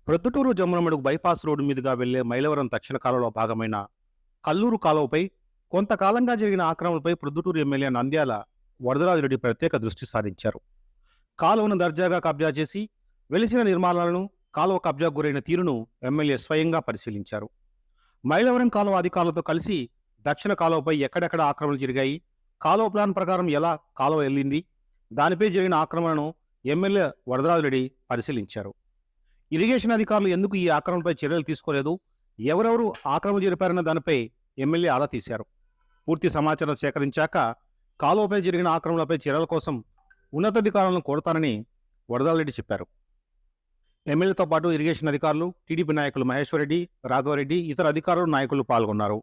Proddatur Jammalamadugu bypass road మీదుగా వెళ్లే మైలవరం దక్షిణ కాలువలో భాగమైన కల్లూరు కాలువపై కొంతకాలంగా జరిగిన ఆక్రమణపై ప్రొద్దుటూరు ఎమ్మెల్యే నంద్యాల వరదరాజరెడ్డి ప్రత్యేక దృష్టి సారించారు. కాలువను దర్జాగా కబ్జా చేసి వెలిసిన నిర్మాణాలను, కాలువ కబ్జాకు గురైన తీరును ఎమ్మెల్యే స్వయంగా పరిశీలించారు. మైలవరం కాలువ అధికారులతో కలిసి దక్షిణ కాలువపై ఎక్కడెక్కడ ఆక్రమణలు జరిగాయి, కాలువ ప్లాన్ ప్రకారం ఎలా కాలువ వెళ్ళింది, దానిపై జరిగిన ఆక్రమణను ఎమ్మెల్యే వరదరాజరెడ్డి పరిశీలించారు. ఇరిగేషన్ అధికారులు ఎందుకు ఈ ఆక్రమణపై చర్యలు తీసుకోలేదు, ఎవరెవరు ఆక్రమణ జరిపారన్న దానిపై ఎమ్మెల్యే ఆరా తీశారు. పూర్తి సమాచారం సేకరించాక కాలువపై జరిగిన ఆక్రమణలపై చర్యల కోసం ఉన్నతాధికారులను కోరతానని వరదారెడ్డి చెప్పారు. ఎమ్మెల్యేతో పాటు ఇరిగేషన్ అధికారులు, టీడీపీ నాయకులు మహేశ్వరరెడ్డి, రాఘవరెడ్డి, ఇతర అధికారులు, నాయకులు పాల్గొన్నారు.